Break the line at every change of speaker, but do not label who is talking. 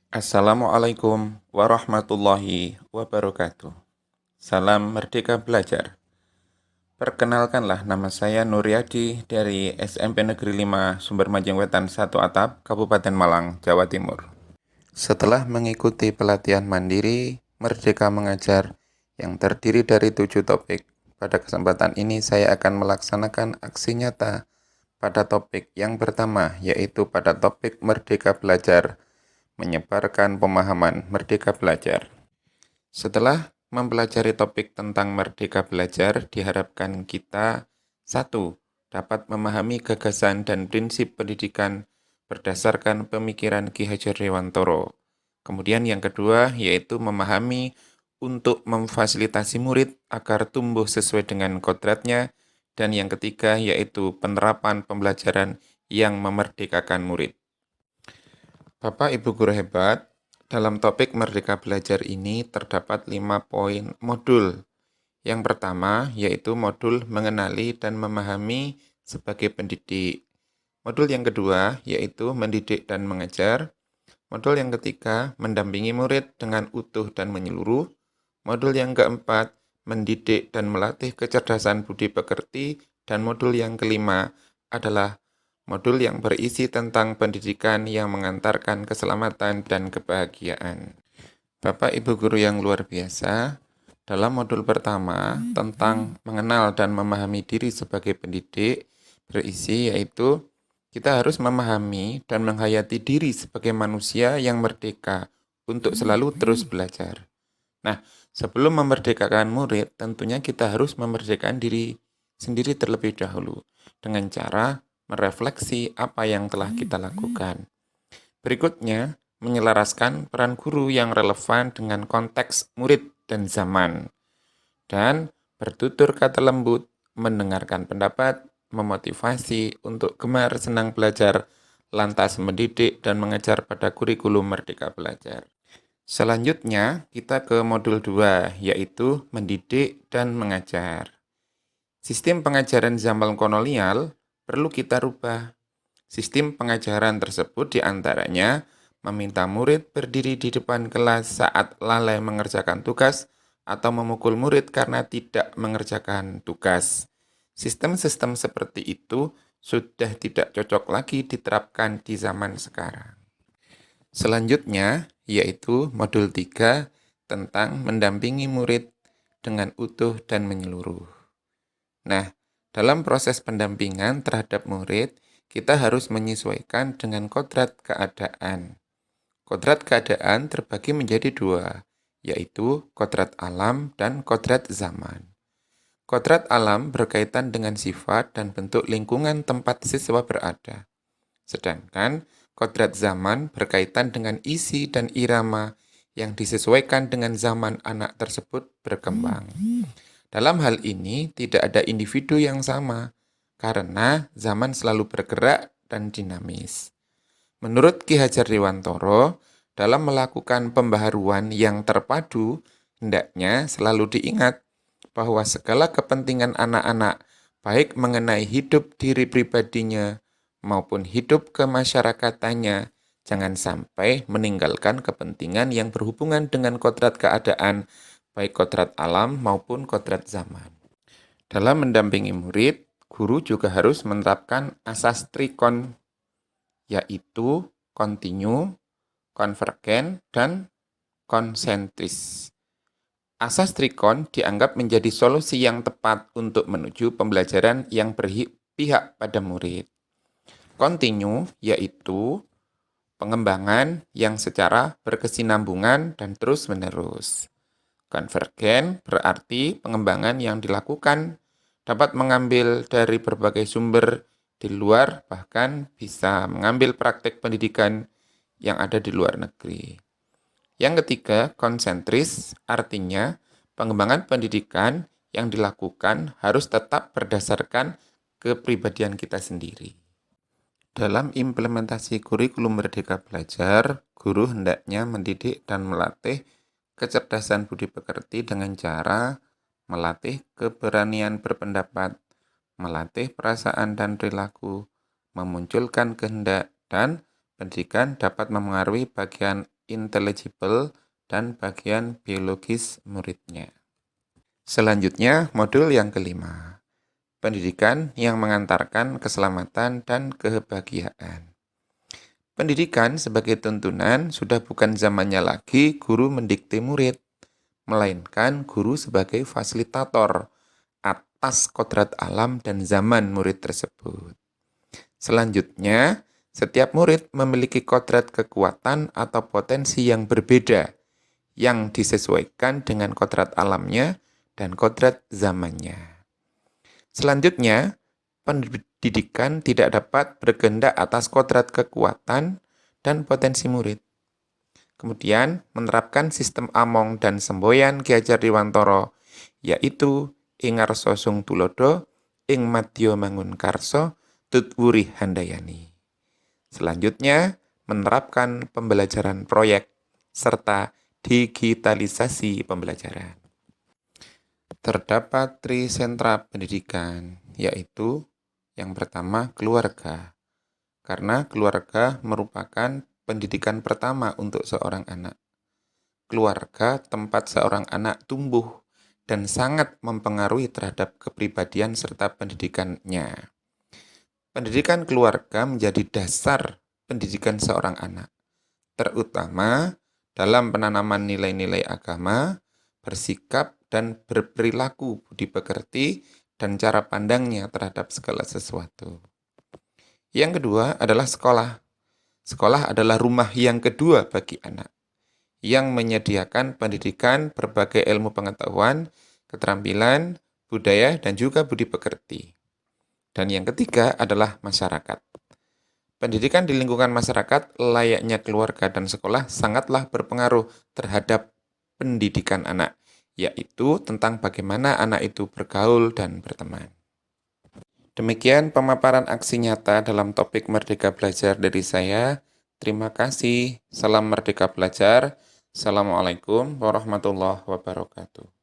Assalamualaikum warahmatullahi wabarakatuh. Salam Merdeka Belajar. Perkenalkanlah, nama saya Nuryadi dari SMP Negeri 5 Sumber Majeng Wetan 1 Atap, Kabupaten Malang, Jawa Timur. Setelah mengikuti pelatihan mandiri Merdeka Mengajar yang terdiri dari 7 topik, pada kesempatan ini saya akan melaksanakan aksi nyata pada topik yang pertama, yaitu pada topik Merdeka Belajar, menyebarkan pemahaman Merdeka Belajar. Setelah mempelajari topik tentang Merdeka Belajar, diharapkan kita 1. Dapat memahami gagasan dan prinsip pendidikan berdasarkan pemikiran Ki Hajar Dewantoro. Kemudian yang kedua, yaitu memahami untuk memfasilitasi murid agar tumbuh sesuai dengan kodratnya. Dan yang ketiga, yaitu penerapan pembelajaran yang memerdekakan murid. Bapak Ibu Guru hebat, dalam topik Merdeka Belajar ini terdapat 5 poin modul. Yang pertama yaitu modul mengenali dan memahami sebagai pendidik. Modul yang kedua yaitu mendidik dan mengajar. Modul yang ketiga mendampingi murid dengan utuh dan menyeluruh. Modul yang keempat mendidik dan melatih kecerdasan budi pekerti. Dan modul yang kelima adalah modul yang berisi tentang pendidikan yang mengantarkan keselamatan dan kebahagiaan. Bapak Ibu Guru yang luar biasa, dalam modul pertama tentang mengenal dan memahami diri sebagai pendidik berisi yaitu kita harus memahami dan menghayati diri sebagai manusia yang merdeka untuk selalu terus belajar. Nah, sebelum memerdekakan murid, tentunya kita harus memerdekakan diri sendiri terlebih dahulu dengan cara merefleksi apa yang telah kita lakukan. Berikutnya, menyelaraskan peran guru yang relevan dengan konteks murid dan zaman. Dan bertutur kata lembut, mendengarkan pendapat, memotivasi untuk gemar senang belajar, lantas mendidik dan mengajar pada kurikulum Merdeka Belajar. Selanjutnya, kita ke modul 2, yaitu mendidik dan mengajar. Sistem pengajaran zaman kolonial perlu kita rubah. Sistem pengajaran tersebut diantaranya meminta murid berdiri di depan kelas saat lalai mengerjakan tugas atau memukul murid karena tidak mengerjakan tugas. Sistem-sistem seperti itu sudah tidak cocok lagi diterapkan di zaman sekarang. Selanjutnya, yaitu modul 3 tentang mendampingi murid dengan utuh dan menyeluruh. Nah, dalam proses pendampingan terhadap murid, kita harus menyesuaikan dengan kodrat keadaan. Kodrat keadaan terbagi menjadi 2, yaitu kodrat alam dan kodrat zaman. Kodrat alam berkaitan dengan sifat dan bentuk lingkungan tempat siswa berada. Sedangkan kodrat zaman berkaitan dengan isi dan irama yang disesuaikan dengan zaman anak tersebut berkembang. Dalam hal ini, tidak ada individu yang sama, karena zaman selalu bergerak dan dinamis. Menurut Ki Hajar Dewantoro, dalam melakukan pembaharuan yang terpadu, hendaknya selalu diingat bahwa segala kepentingan anak-anak, baik mengenai hidup diri pribadinya maupun hidup kemasyarakatannya, jangan sampai meninggalkan kepentingan yang berhubungan dengan kodrat keadaan, baik kodrat alam maupun kodrat zaman. Dalam mendampingi murid, guru juga harus menerapkan asas trikon, yaitu kontinu, konvergen, dan konsentris. Asas trikon dianggap menjadi solusi yang tepat untuk menuju pembelajaran yang berpihak pada murid. Kontinu yaitu pengembangan yang secara berkesinambungan dan terus-menerus. Konvergen berarti pengembangan yang dilakukan dapat mengambil dari berbagai sumber di luar, bahkan bisa mengambil praktek pendidikan yang ada di luar negeri. Yang ketiga, konsentris artinya pengembangan pendidikan yang dilakukan harus tetap berdasarkan kepribadian kita sendiri. Dalam implementasi kurikulum Merdeka Belajar, guru hendaknya mendidik dan melatih kecerdasan budi pekerti dengan cara melatih keberanian berpendapat, melatih perasaan dan perilaku, memunculkan kehendak, dan pendidikan dapat memengaruhi bagian intelligible, dan bagian biologis muridnya. Selanjutnya, modul yang kelima. Pendidikan yang mengantarkan keselamatan dan kebahagiaan. Pendidikan sebagai tuntunan sudah bukan zamannya lagi guru mendikte murid, melainkan guru sebagai fasilitator atas kodrat alam dan zaman murid tersebut. Selanjutnya, setiap murid memiliki kodrat kekuatan atau potensi yang berbeda, yang disesuaikan dengan kodrat alamnya dan kodrat zamannya. Selanjutnya, pendidikan tidak dapat berkehendak atas kodrat kekuatan dan potensi murid. Kemudian, menerapkan sistem among dan semboyan Ki Hajar Dewantara, yaitu ing ngarsa sung tulodo, ing madya mangun karsa, tutwuri handayani. Selanjutnya, menerapkan pembelajaran proyek serta digitalisasi pembelajaran. Terdapat trisentra pendidikan, yaitu yang pertama keluarga. Karena keluarga merupakan pendidikan pertama untuk seorang anak. Keluarga tempat seorang anak tumbuh dan sangat mempengaruhi terhadap kepribadian serta pendidikannya. Pendidikan keluarga menjadi dasar pendidikan seorang anak, terutama dalam penanaman nilai-nilai agama, bersikap dan berperilaku budi pekerti, dan cara pandangnya terhadap segala sesuatu. Yang kedua adalah sekolah. Sekolah adalah rumah yang kedua bagi anak, yang menyediakan pendidikan berbagai ilmu pengetahuan, keterampilan, budaya, dan juga budi pekerti. Dan yang ketiga adalah masyarakat. Pendidikan di lingkungan masyarakat, layaknya keluarga dan sekolah, sangatlah berpengaruh terhadap pendidikan anak, yaitu tentang bagaimana anak itu bergaul dan berteman. Demikian pemaparan aksi nyata dalam topik Merdeka Belajar dari saya. Terima kasih. Salam Merdeka Belajar. Assalamualaikum warahmatullahi wabarakatuh.